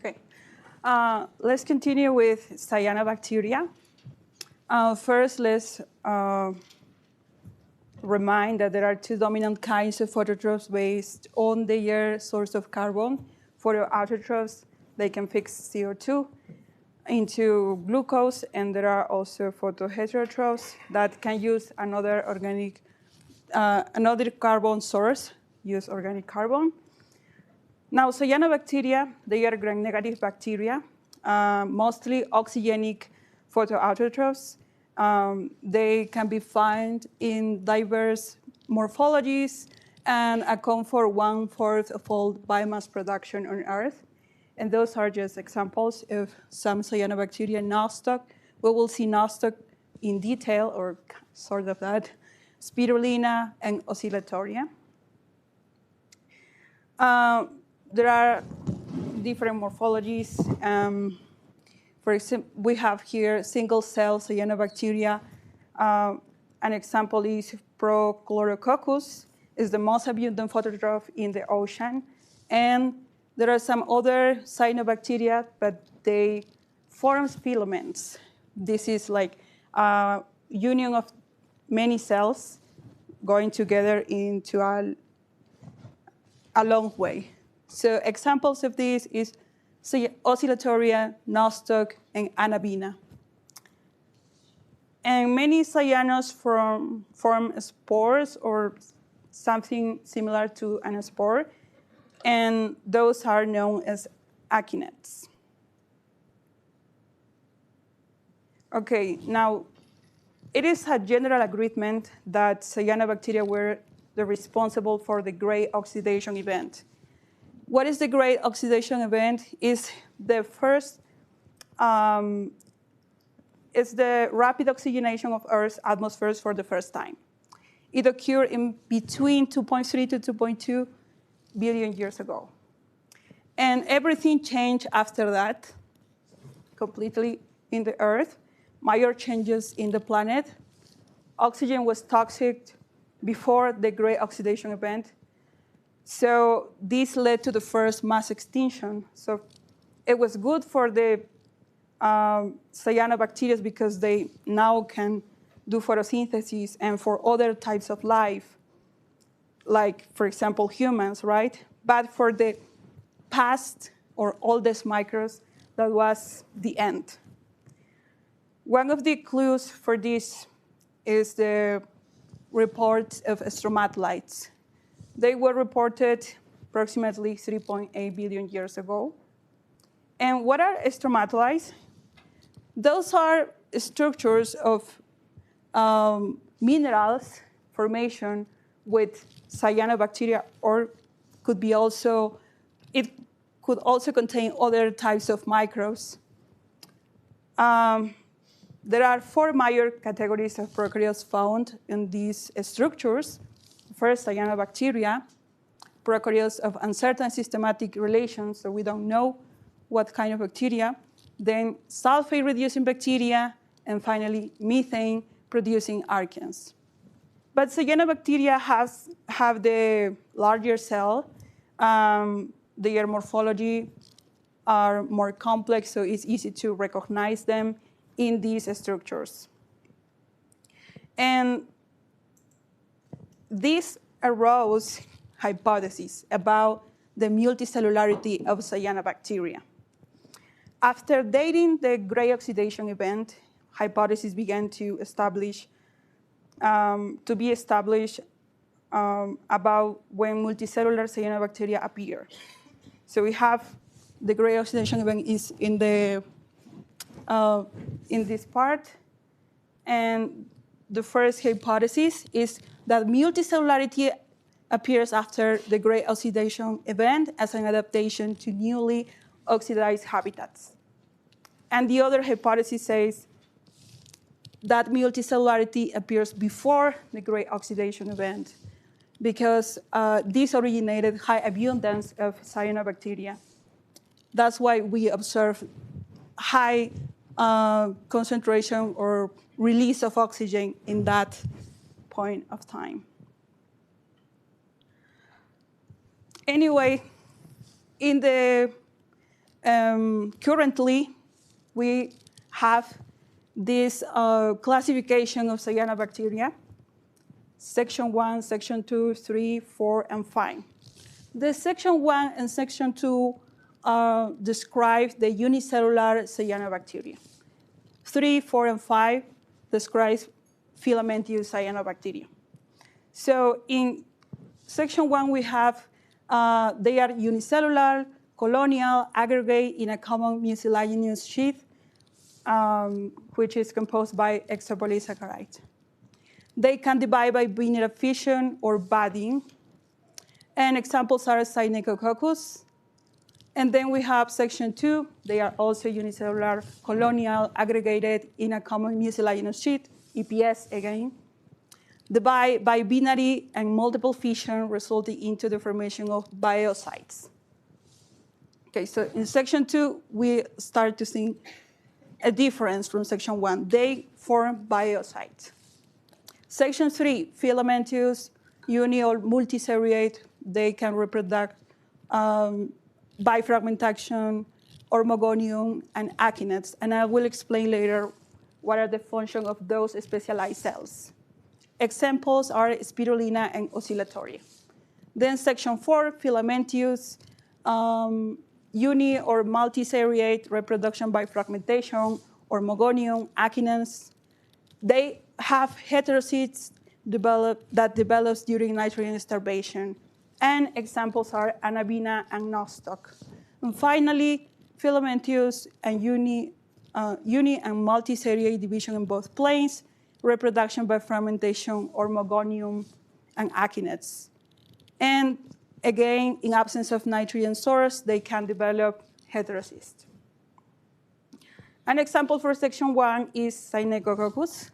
Okay. Let's continue with Cianobacteria. First, let's remind that there are two dominant kinds of phototrophs based on their source of carbon. Photoautotrophs, they can fix CO2 into glucose, and there are also photoheterotrophs that can use another carbon source, use organic carbon. Now, Cyanobacteria, they are gram-negative bacteria, mostly oxygenic photoautotrophs. They can be found in diverse morphologies and account for 1/4 of all biomass production on Earth. And those are just examples of some Cyanobacteria nostoc. We will see nostoc in detail, or sort of that, spirulina and oscillatoria. There are different morphologies. For example, we have here single-cell Cyanobacteria. An example is Prochlorococcus. It's the most abundant phototroph in the ocean. And there are some other Cyanobacteria, but they form filaments. This is like a union of many cells going together into a long way. So examples of this is oscillatoria, nostoc, and anabina. And many cyanos form spores or something similar to a spore, and those are known as akinets. Okay, now it is a general agreement that Cyanobacteria were the responsible for the great oxidation event. What is the great oxidation event? Is the first, it's the rapid oxygenation of Earth's atmosphere for the first time. It occurred in between 2.3 to 2.2 billion years ago. And everything changed after that, completely in the Earth. Major changes in the planet. Oxygen was toxic before the great oxidation event. So this led to the first mass extinction. So it was good for the Cyanobacteria because they now can do photosynthesis, and for other types of life, like, for example, humans, right? But for the past or oldest microbes, that was the end. One of the clues for this is the reports of stromatolites. They were reported approximately 3.8 billion years ago. And what are stromatolites? Those are structures of minerals formation with Cyanobacteria, or could be also, it could also contain other types of microbes. There are 4 major categories of prokaryotes found in these structures. First, Cyanobacteria, prokaryotes of uncertain systematic relations, so we don't know what kind of bacteria. Then sulfate-reducing bacteria, and finally, methane-producing archaeans. But Cyanobacteria have the larger cell. Their morphology are more complex, so it's easy to recognize them in these structures. And this arose hypotheses about the multicellularity of Cyanobacteria. After dating the great oxidation event, hypotheses began to be established about when multicellular Cyanobacteria appear. So we have the great oxidation event is in this part, and the first hypothesis is that multicellularity appears after the great oxidation event as an adaptation to newly oxidized habitats. And the other hypothesis says that multicellularity appears before the great oxidation event because this originated high abundance of Cyanobacteria. That's why we observe high concentration or release of oxygen in that point of time. Anyway, in the currently, we have this classification of cyanobacteria, section 1, section 2, 3, 4, and 5. The section 1 and section 2 describe the unicellular cyanobacteria. 3, 4, and 5 describes filamentous cyanobacteria. So in section 1, we have they are unicellular, colonial, aggregate in a common mucilaginous sheath, which is composed by exopolysaccharide. They can divide by binary fission or budding. And examples are Cyanobacteria. And then we have section 2. They are also unicellular, colonial, aggregated in a common mucilaginous sheath, EPS again. Divide by binary and multiple fission, resulting into the formation of biocides. Okay, so in section 2, we start to see a difference from section 1. They form biocides. Section 3, filamentous, uni or multiseriate, they can reproduce bifragmentation, hormogonium, and akinets. And I will explain later what are the functions of those specialized cells. Examples are spirulina and oscillatoria. Then section 4, filamentous, uni or multiseriate, reproduction by fragmentation, hormogonium, akinens. They have heterocytes that develops during nitrogen starvation. And examples are anabina and nostoc. And finally, filamentous and uni and multiseriate division in both planes, reproduction by fragmentation, hormogonium, and akinets. And again, in absence of nitrogen source, they can develop heterocysts. An example for section 1 is Cyanobacteria.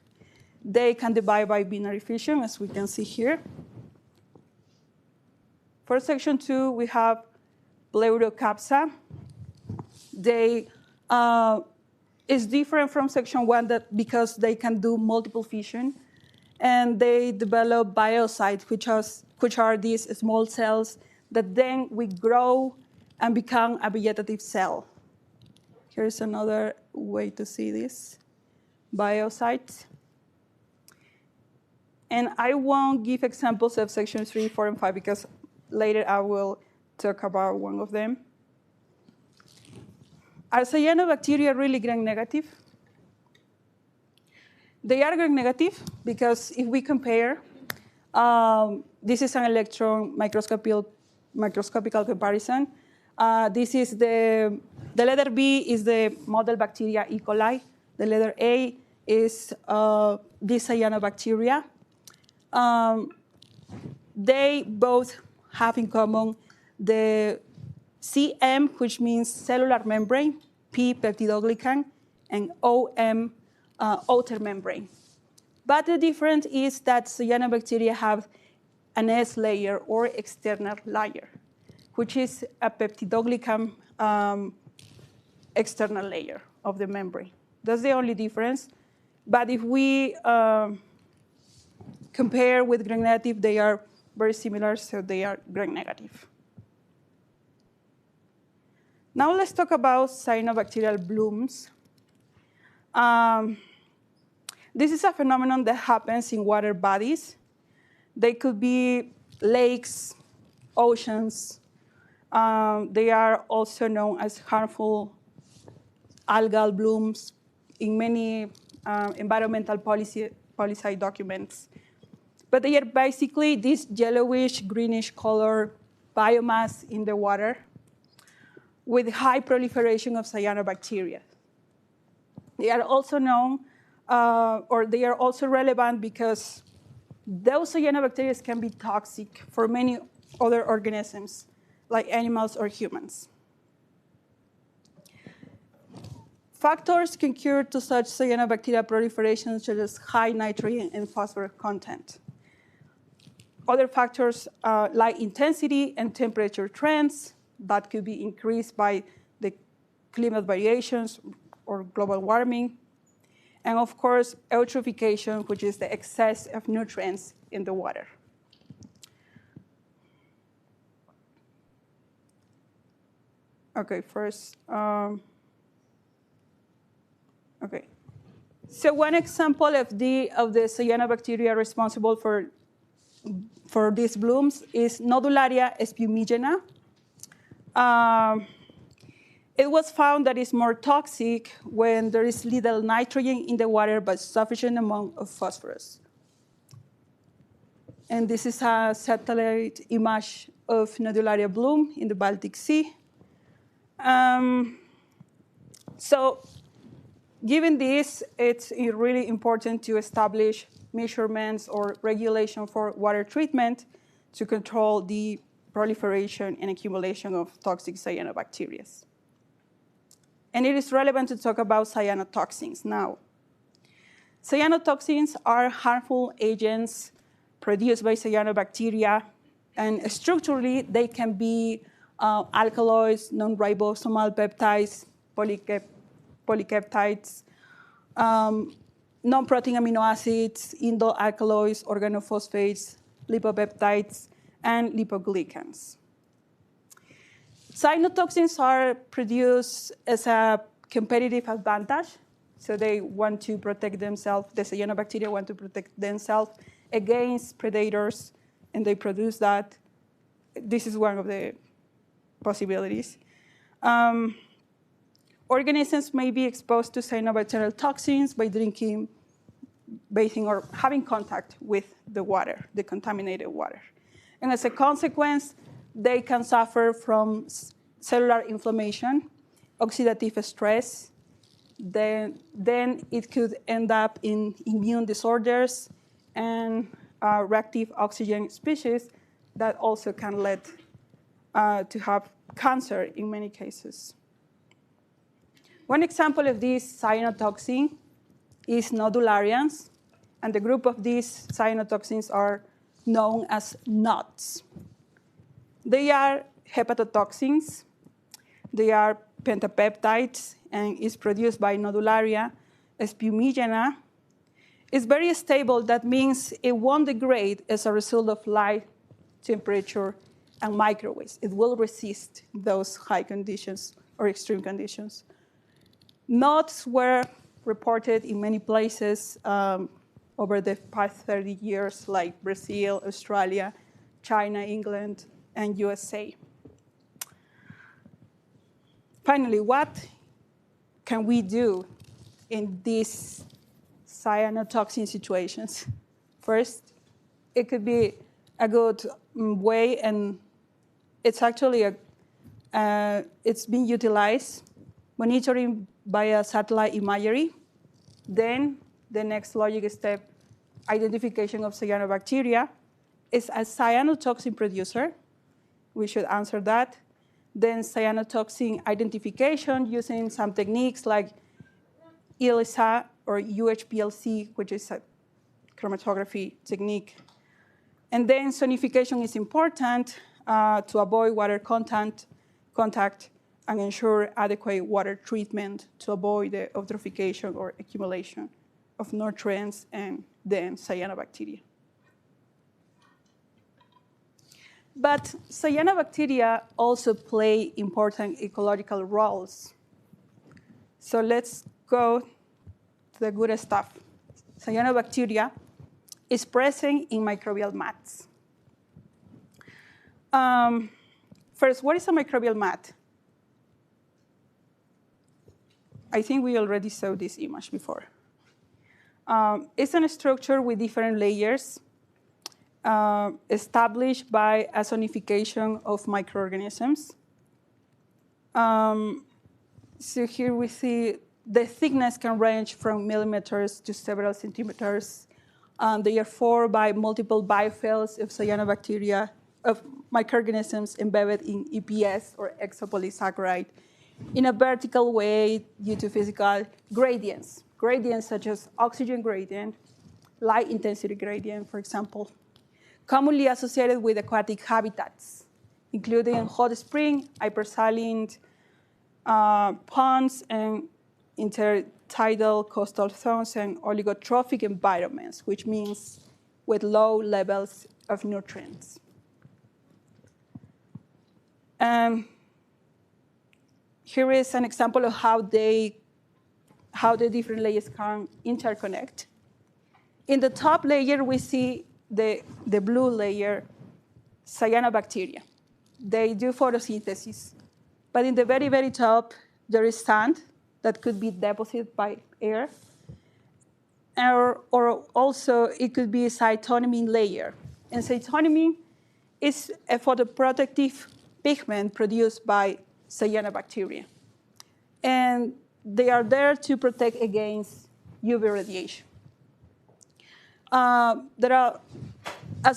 They can divide by binary fission, as we can see here. For section 2, we have Pleurocapsa. They is different from section 1 because they can do multiple fission, and they develop biocides, which are these small cells that then we grow and become a vegetative cell. Here's another way to see this, biocides. And I won't give examples of section 3, 4, and 5 because later I will talk about one of them. Are cyanobacteria really gram-negative? They are gram-negative because if we compare, this is an electron microscopical comparison. This is the letter B is the model bacteria E. coli. The letter A is this cyanobacteria. They both have in common the CM, which means cellular membrane, P, peptidoglycan, and OM, outer membrane. But the difference is that cyanobacteria have an S layer or external layer, which is a peptidoglycan external layer of the membrane. That's the only difference. But if we compare with gram-negative, they are very similar, so they are gram-negative. Now let's talk about cyanobacterial blooms. This is a phenomenon that happens in water bodies. They could be lakes, oceans. They are also known as harmful algal blooms in many environmental policy documents. But they are basically this yellowish, greenish color biomass in the water with high proliferation of cyanobacteria. They are also known, or they are also relevant because those cyanobacteria can be toxic for many other organisms, like animals or humans. Factors concur to such cyanobacteria proliferation, such as high nitrogen and phosphorus content. Other factors like intensity and temperature trends that could be increased by the climate variations or global warming. And of course, eutrophication, which is the excess of nutrients in the water. Okay, first. Okay. So one example of the cyanobacteria responsible for these blooms is Nodularia spumigena. It was found that it's more toxic when there is little nitrogen in the water but sufficient amount of phosphorus. And this is a satellite image of Nodularia bloom in the Baltic Sea. So given this, it's really important to establish measurements or regulation for water treatment to control the proliferation and accumulation of toxic cyanobacteria. And it is relevant to talk about cyanotoxins now. Cyanotoxins are harmful agents produced by cyanobacteria, and structurally they can be alkaloids, non-ribosomal peptides, polypeptides, non-protein amino acids, indole alkaloids, organophosphates, lipopeptides, and lipoglycans. Cyanotoxins are produced as a competitive advantage. So they want to protect themselves, the cyanobacteria want to protect themselves against predators, and they produce that. This is one of the possibilities. Organisms may be exposed to cyanobacterial toxins by drinking, bathing, or having contact with the water, the contaminated water. And as a consequence, they can suffer from cellular inflammation, oxidative stress. Then it could end up in immune disorders and reactive oxygen species that also can lead to have cancer in many cases. One example of this cyanotoxin is nodularians, and the group of these cyanotoxins are known as NOTs. They are hepatotoxins, they are pentapeptides, and is produced by Nodularia spumigena. It's very stable. That means it won't degrade as a result of light, temperature, and microwaves. It will resist those high conditions or extreme conditions. NOTs were reported in many places over the past 30 years, like Brazil, Australia, China, England, and USA. Finally, what can we do in these cyanotoxin situations? First, it could be a good way, and it's actually it's being utilized, monitoring via satellite imagery. Then the next logic step, identification of cyanobacteria. Is a cyanotoxin producer? We should answer that. Then cyanotoxin identification using some techniques like ELISA or UHPLC, which is a chromatography technique. And then sonification is important to avoid water contact and ensure adequate water treatment to avoid the eutrophication or accumulation of nutrients and then cyanobacteria. But cyanobacteria also play important ecological roles. So let's go to the good stuff. Cyanobacteria is present in microbial mats. First, what is a microbial mat? I think we already saw this image before. It's a structure with different layers established by a sonification of microorganisms. So here we see the thickness can range from millimeters to several centimeters. They are formed by multiple biofilms of cyanobacteria, of microorganisms embedded in EPS or exopolysaccharide in a vertical way due to physical gradients. Gradients such as oxygen gradient, light intensity gradient, for example, commonly associated with aquatic habitats, including hot spring, hypersaline ponds, and intertidal coastal zones and oligotrophic environments, which means with low levels of nutrients. Here is an example of how the different layers can interconnect. In the top layer, we see the blue layer, Cyanobacteria. They do photosynthesis. But in the very, very top, there is sand that could be deposited by air. Or also, it could be a cytonemine layer. And cytonemine is a photoprotective pigment produced by Cyanobacteria. And they are there to protect against UV radiation. As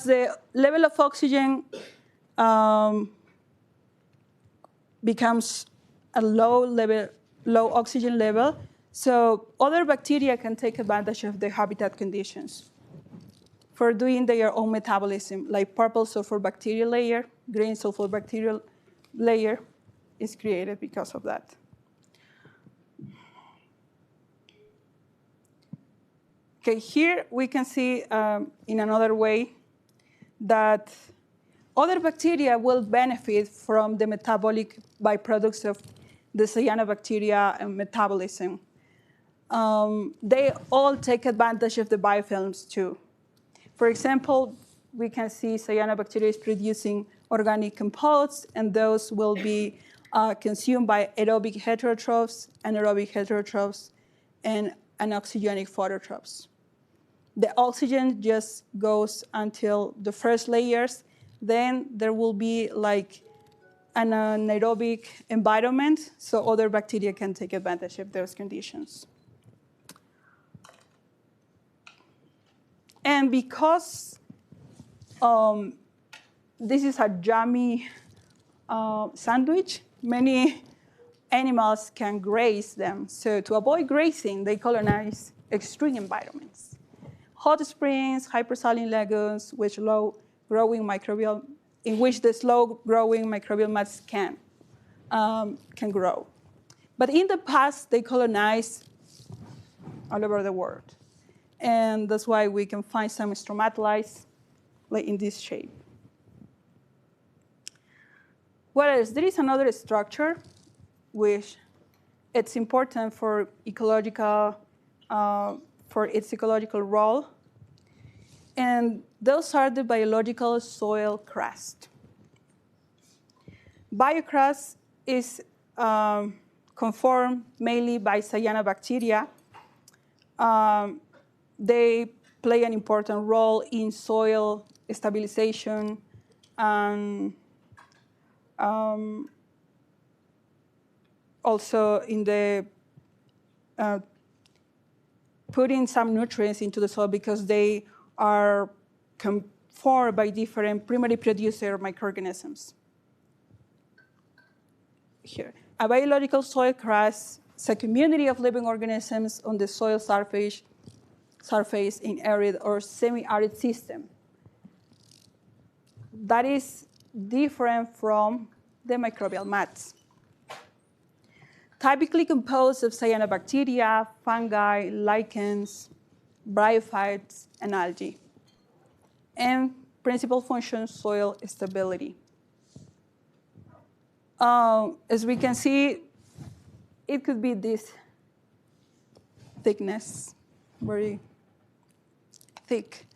the level of oxygen becomes a low oxygen level, so other bacteria can take advantage of the habitat conditions for doing their own metabolism, like purple sulfur-bacterial layer, green sulfur-bacterial layer is created because of that. Okay, here we can see in another way that other bacteria will benefit from the metabolic byproducts of the cyanobacteria and metabolism. They all take advantage of the biofilms too. For example, we can see cyanobacteria is producing organic compounds, and those will be consumed by aerobic heterotrophs, anaerobic heterotrophs, and anoxygenic phototrophs. The oxygen just goes until the first layers. Then there will be like an anaerobic environment, so other bacteria can take advantage of those conditions. And because this is a yummy sandwich, many animals can graze them. So to avoid grazing, they colonize extreme environments. Hot springs, hypersaline lagoons, in which the slow-growing microbial mats can grow. But in the past, they colonized all over the world. And that's why we can find some stromatolites like in this shape. Whereas there is another structure which it's important for its ecological role. And those are the biological soil crust. Biocrust is conformed mainly by cyanobacteria. They play an important role in soil stabilization and also in the putting some nutrients into the soil because they are conformed by different primary producer microorganisms. Here, a biological soil crust is a community of living organisms on the soil surface in arid or semi-arid system. That is different from the microbial mats. Typically composed of cyanobacteria, fungi, lichens, bryophytes, and algae. And principal function, soil stability. As we can see, it could be this thickness, very thick.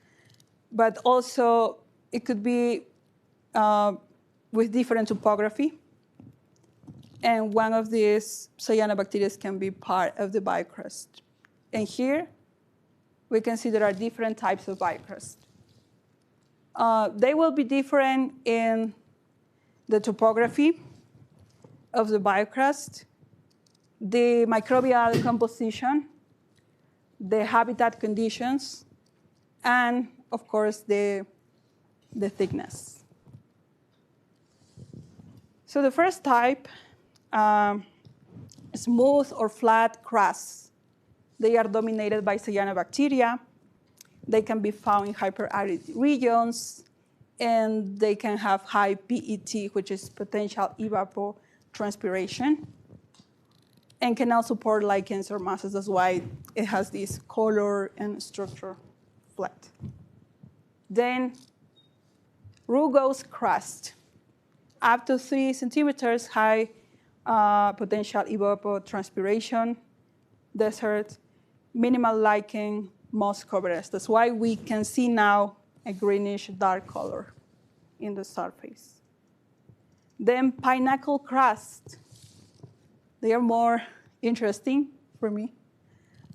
But also, it could be with different topography. And one of these cyanobacteria can be part of the biocrust. And here, we can see there are different types of biocrust. They will be different in the topography of the biocrust, the microbial composition, the habitat conditions, and, of course, the thickness. So the first type, smooth or flat crusts. They are dominated by cyanobacteria. They can be found in hyperarid regions, and they can have high PET, which is potential evapotranspiration, and can also support lichens or mosses. That's why it has this color and structure flat. Then rugose crust, up to 3 centimeters high potential evapotranspiration, desert, minimal lichen, moss coverage. That's why we can see now a greenish dark color in the surface. Then pineapple crust. They are more interesting for me.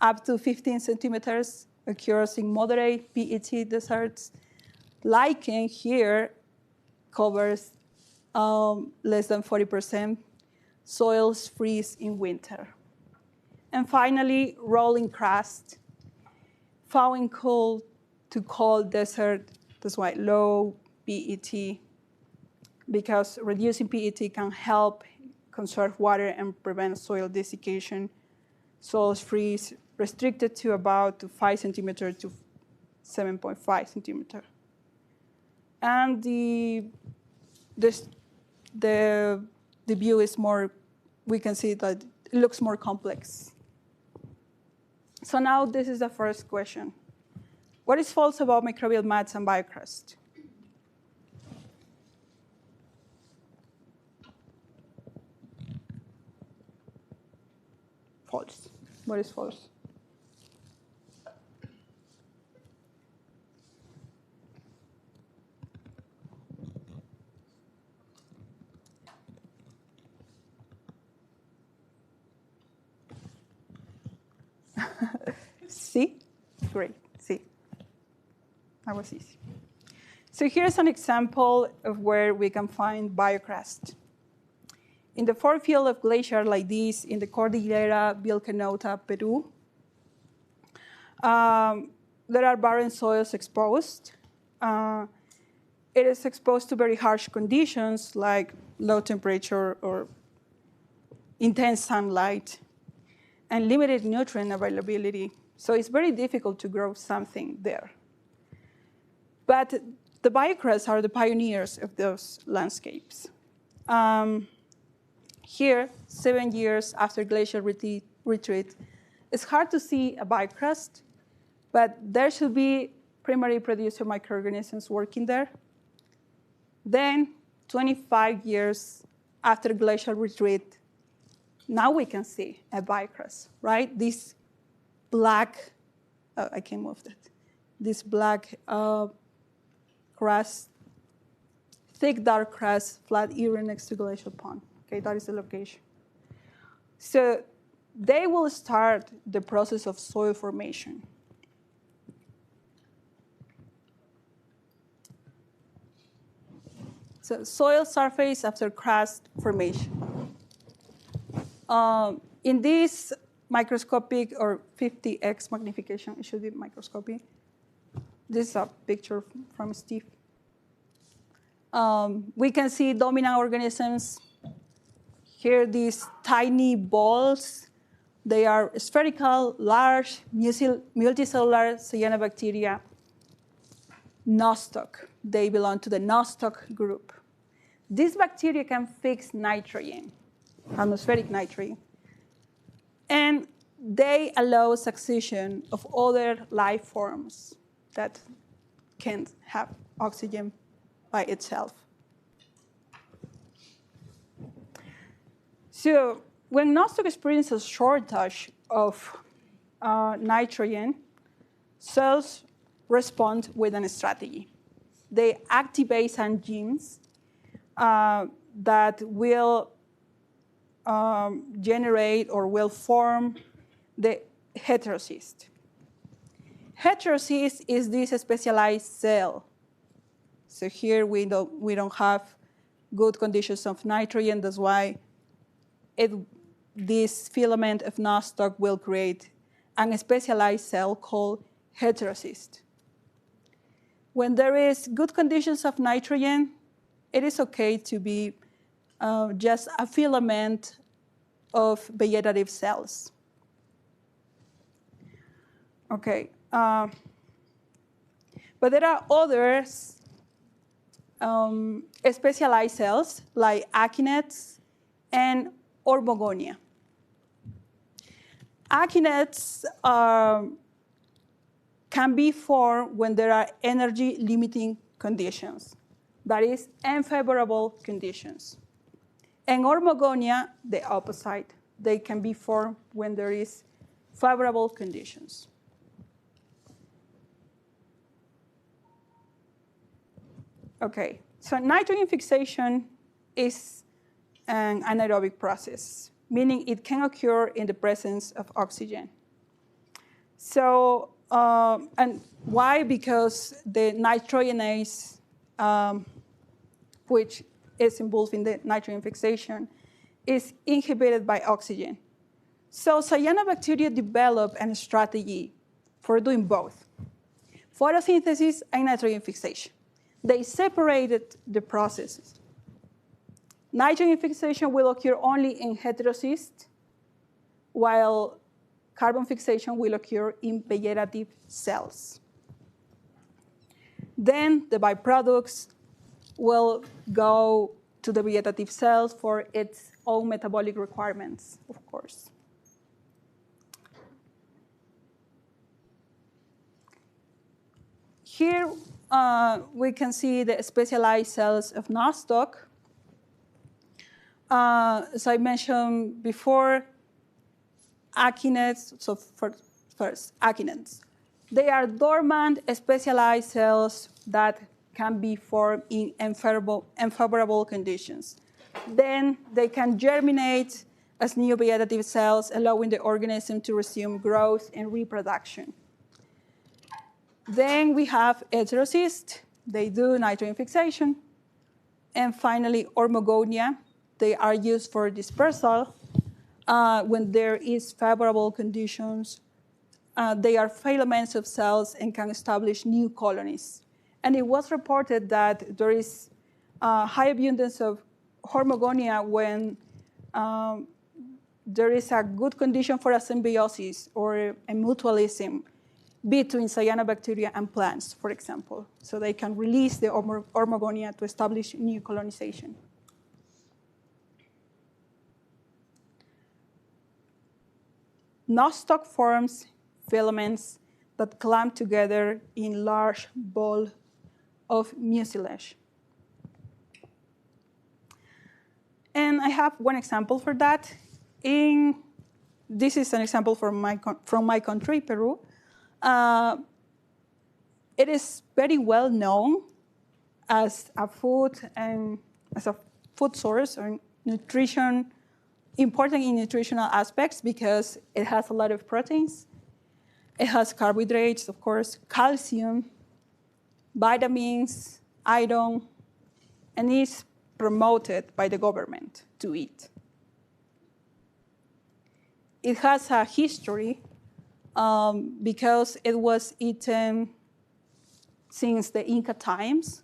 Up to 15 centimeters, occurs in moderate PET deserts. Lichen here covers less than 40%. Soils freeze in winter. And finally, rolling crust, found in cool to cold desert. That's why low PET, because reducing PET can help conserve water and prevent soil desiccation. Soils freeze restricted to about 5 centimeters to 7.5 centimeters. And the view is more, we can see that it looks more complex. So now this is the first question. What is false about microbial mats and biocrust? False. What is false? See? Great. See? That was easy. So here's an example of where we can find biocrust. In the far field of glacier like this, in the Cordillera Vilcanota, Peru, there are barren soils exposed. It is exposed to very harsh conditions like low temperature or intense sunlight and limited nutrient availability. So it's very difficult to grow something there. But the biocrusts are the pioneers of those landscapes. Here, 7 years after glacial retreat, it's hard to see a biocrust, but there should be primary producer microorganisms working there. Then, 25 years after glacial retreat, now we can see a biocrust, right? This black, I can move that. This black crust, thick dark crust, flat area next to glacial pond. Okay, that is the location. So they will start the process of soil formation. So soil surface after crust formation. In this microscopic or 50x magnification, it should be microscopic. This is a picture from Steve. We can see dominant organisms. Here, these tiny balls. They are spherical, large, multicellular Cianobacteria. Nostoc. They belong to the Nostoc group. These bacteria can fix nitrogen, atmospheric nitrogen. And they allow succession of other life forms that can't have oxygen by itself. So when Nostoc experiences a shortage of nitrogen, cells respond with a strategy. They activate some genes that will generate or will form the heterocyst. Heterocyst is this specialized cell. So here we don't have good conditions of nitrogen. That's why this filament of Nostoc will create a specialized cell called heterocyst. When there is good conditions of nitrogen, it is okay to be just a filament of vegetative cells. Okay, but there are others specialized cells like akinets and ormogonia. Akinets can be formed when there are energy-limiting conditions, that is, unfavorable conditions. And Hormogonia, the opposite. They can be formed when there is favorable conditions. Okay, so nitrogen fixation is an anaerobic process, meaning it can occur in the presence of oxygen. So, and why? Because the nitrogenase, which is involved in the nitrogen fixation, is inhibited by oxygen. So cyanobacteria developed a strategy for doing both, photosynthesis and nitrogen fixation. They separated the processes. Nitrogen fixation will occur only in heterocysts, while carbon fixation will occur in vegetative cells. Then the byproducts will go to the vegetative cells for its own metabolic requirements, of course. Here we can see the specialized cells of nostoc. As I mentioned before, akinets, so first, akinets. They are dormant, specialized cells that can be formed in unfavorable conditions. Then they can germinate as new vegetative cells, allowing the organism to resume growth and reproduction. Then we have heterocysts. They do nitrogen fixation. And finally, Hormogonia. They are used for dispersal. When there is favorable conditions, they are filaments of cells and can establish new colonies. And it was reported that there is high abundance of Hormogonia when there is a good condition for a symbiosis or a mutualism between cyanobacteria and plants, for example. So they can release the Hormogonia to establish new colonization. Nostoc forms filaments that clamp together in large ball of mucilage. And I have one example for that. This is an example from my country, Peru. It is very well known as a food and as a food source or nutrition, important in nutritional aspects because it has a lot of proteins. It has carbohydrates, of course, calcium, vitamins, iron, and is promoted by the government to eat. It has a history because it was eaten since the Inca times.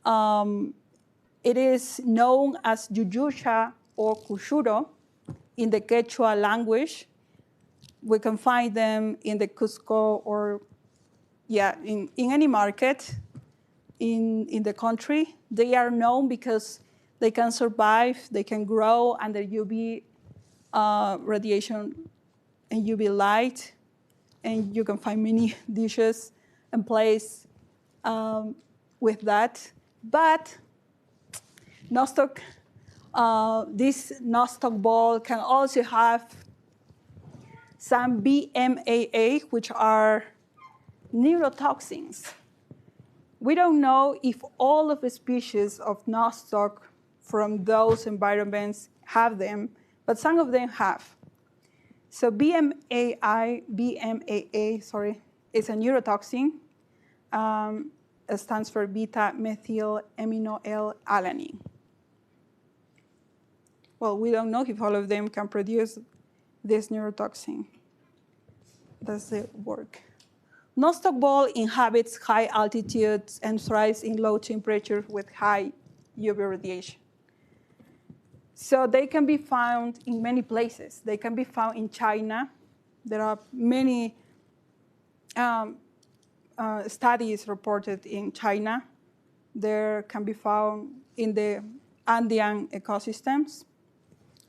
It is known as yuyucha or cuchuro in the Quechua language. We can find them in the Cusco or, in any market in the country. They are known because they can survive, they can grow under UV radiation and UV light, and you can find many dishes and plates with that. But nostoc, this nostoc ball can also have some BMAA, which are neurotoxins. We don't know if all of the species of nostoc from those environments have them, but some of them have. So BMAA, is a neurotoxin. It stands for beta-methylaminoL-alanine. Well, we don't know if all of them can produce this neurotoxin. That's the work. Nostoc ball inhabits high altitudes and thrives in low temperatures with high UV radiation. So they can be found in many places. They can be found in China. There are many studies reported in China. There can be found in the Andean ecosystems.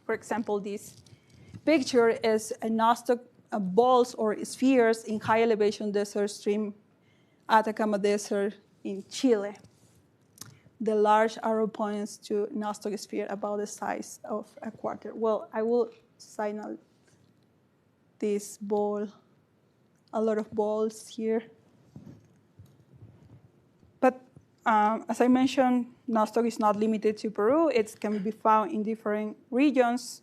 For example, this picture is a nostoc balls or spheres in high elevation desert stream, Atacama Desert in Chile. the large arrow points to nostoc sphere about the size of a quarter. Well, I will signal this ball, a lot of balls here. But as I mentioned, nostoc is not limited to Peru. It can be found in different regions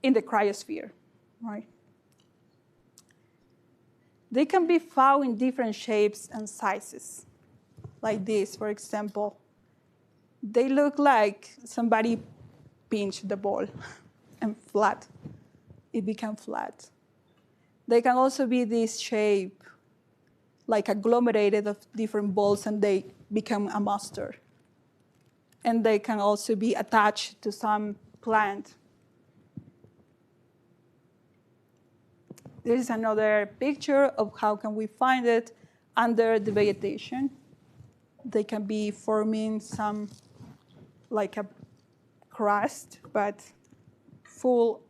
in the cryosphere, right? They can be found in different shapes and sizes, like this, for example. They look like somebody pinched the ball and flat. It became flat. They can also be this shape, like agglomerated of different balls, and they become a mustard. And they can also be attached to some plant. This is another picture of how can we find it under the vegetation. They can be forming some, like a crust, but full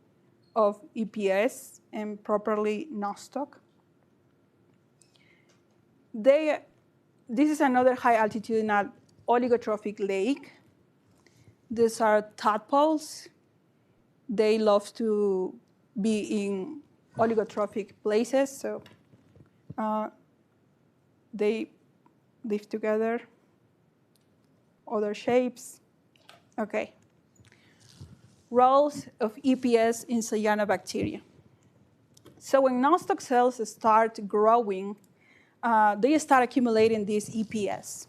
of EPS and properly nostoc. This is another high altitudinal oligotrophic lake. These are tadpoles. They love to be in oligotrophic places, so they live together. Other shapes. Okay. Roles of EPS in cyanobacteria. So when nostoc cells start growing, they start accumulating this EPS.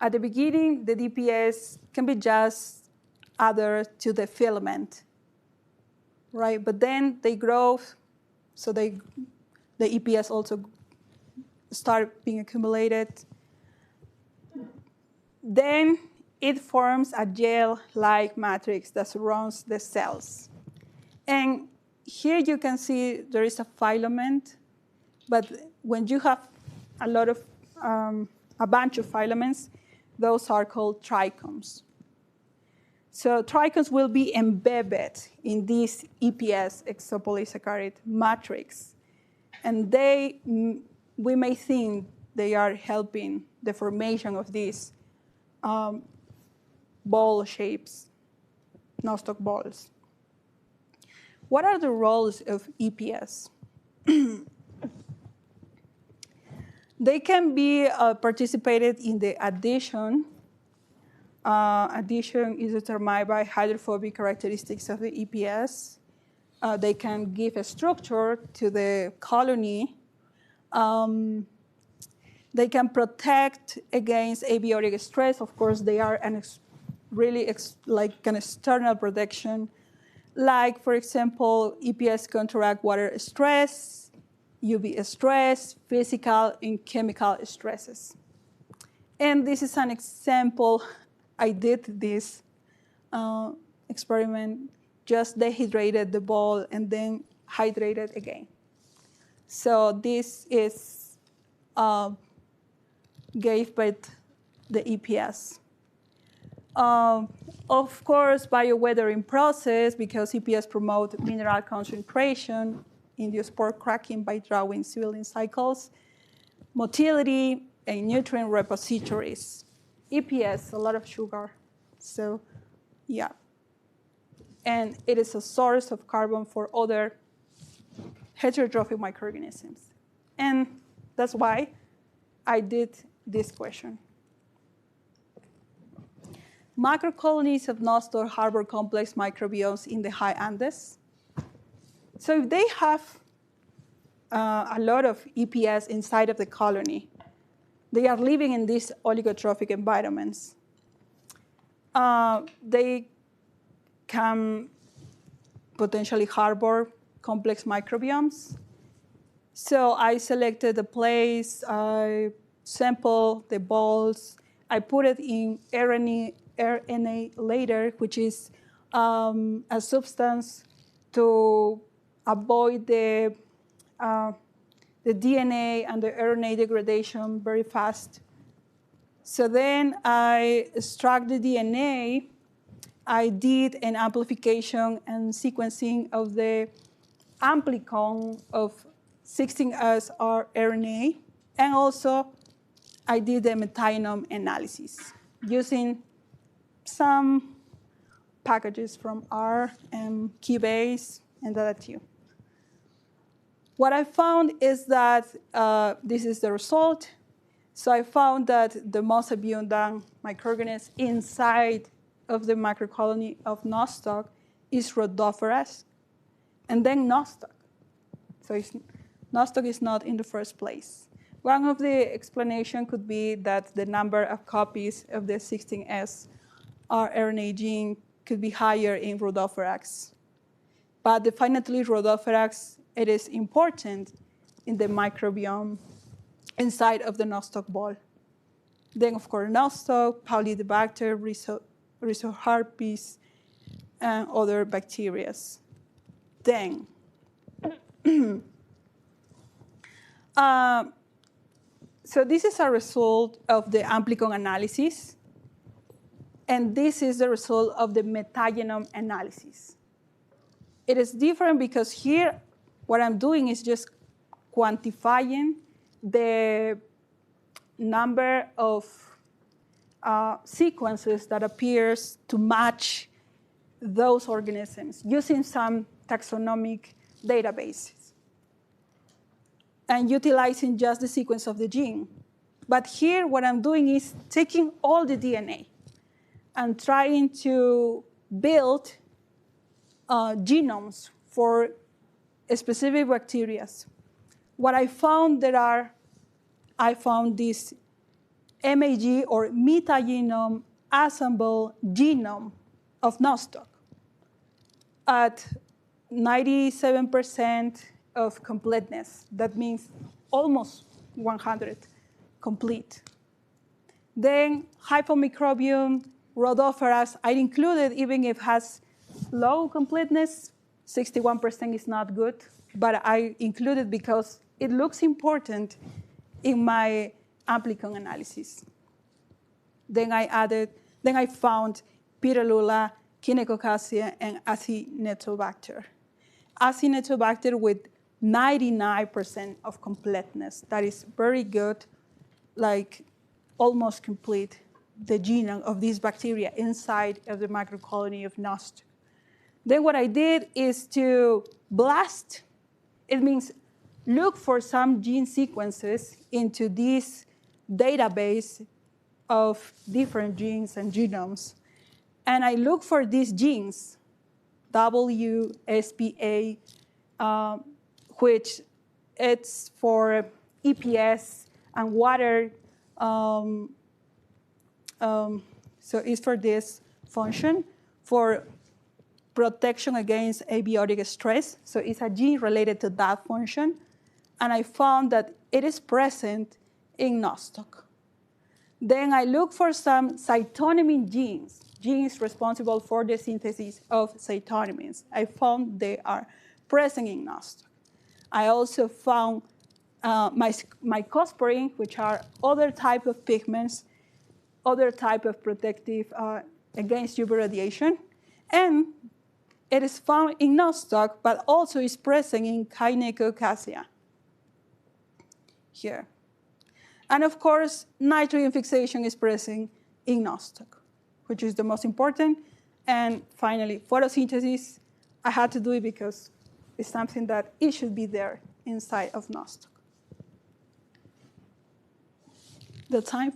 At the beginning, the DPS can be just added to the filament, right? But then they grow, so the EPS also start being accumulated. Then it forms a gel-like matrix that surrounds the cells. And here you can see there is a filament, but when you have a bunch of filaments, those are called trichomes. So trichomes will be embedded in this EPS exopolysaccharide matrix. And we may think they are helping the formation of these ball shapes, nostoc balls. What are the roles of EPS? They can be participated in the addition. Addition is determined by hydrophobic characteristics of the EPS. They can give a structure to the colony. They can protect against abiotic stress. Of course, they are like an external protection. Like, for example, EPS counteract water stress, UV stress, physical and chemical stresses. And this is an example. I did this experiment, just dehydrated the ball and then hydrated again. So this is gave by the EPS. Of course, bioweathering process, because EPS promote mineral concentration, induce pore cracking by drawing Sibylline cycles, motility, and nutrient repositories. EPS, a lot of sugar. So, yeah. And it is a source of carbon for other heterotrophic microorganisms. And that's why I did this question. Macrocolonies of nostoc harbor complex microbiomes in the high Andes. So if they have a lot of EPS inside of the colony, they are living in these oligotrophic environments. They can potentially harbor complex microbiomes. So I selected the place, I sampled the balls, I put it in RNA later, which is a substance to avoid the DNA and the RNA degradation very fast. So then I extract the DNA. I did an amplification and sequencing of the amplicon of 16S rRNA, and also I did the metagenome analysis using some packages from R and Keybase and Data2. What I found is that this is the result. So I found that the most abundant microorganism inside of the microcolony of nostoc is Rhodophorus, and then nostoc. So nostoc is not in the first place. One of the explanations could be that the number of copies of the 16S RNA gene could be higher in Rhodophorus. But definitely Rhodophorus, it is important in the microbiome inside of the nostoc ball. Then, of course, nostoc, Paulidibacter, rhizoharpis, and other bacteria. Then, so this is a result of the amplicon analysis. And this is the result of the metagenome analysis. It is different because here, what I'm doing is just quantifying the number of sequences that appears to match those organisms using some taxonomic databases and utilizing just the sequence of the gene. But here, what I'm doing is taking all the DNA and trying to build genomes for specific bacteria. What I found I found this MAG, or metagenome assembled genome of nostoc at 97% of completeness. That means almost 100 complete. Then Hyphomicrobium, Rhodophorus, I included even if it has low completeness. 61% is not good, but I included because it looks important in my amplicon analysis. Then I found Pyralula, Chinecocassia, and Acinetobacter. Acinetobacter with 99% of completeness. That is very good, like almost complete the genome of these bacteria inside of the microcolony of nostoc. Then what I did is to blast. It means look for some gene sequences into this database of different genes and genomes. And I look for these genes, WSPA, which it's for EPS and water. So it's for this function, for protection against abiotic stress. So it's a gene related to that function. And I found that it is present in nostoc. Then I look for some cytonomin genes responsible for the synthesis of cytonomins. I found they are present in nostoc. I also found mycosporin, which are other type of pigments, other type of protective against UV radiation. And it is found in nostoc, but also is present in Chinecocassia here. And of course, nitrogen fixation is present in nostoc, which is the most important. And finally, photosynthesis, I had to do it because it's something that it should be there inside of nostoc. The time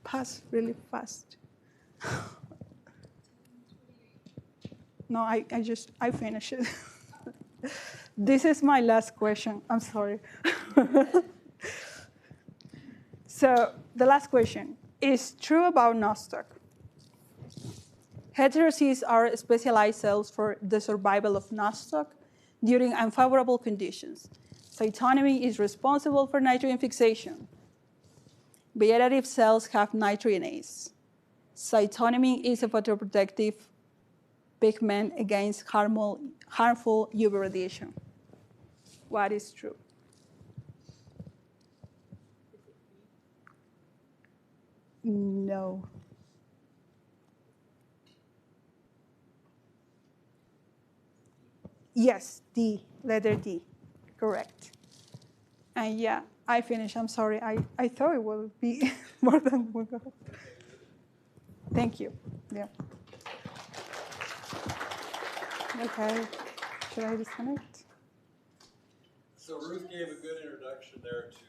passed really fast. No, I finished it. This is my last question. I'm sorry. So the last question is true about nostoc. Heterocysts are specialized cells for the survival of nostoc during unfavorable conditions. Cytonomy is responsible for nitrogen fixation. Vegetative cells have nitrogenase. Cytonomy is a photoprotective pigment against harmful UV radiation. What is true? No. Yes, D, letter D, correct. And yeah, I finished. I'm sorry. I thought it would be more than we got. Thank you. Yeah. Okay. Should I disconnect? So Ruth gave a good introduction there to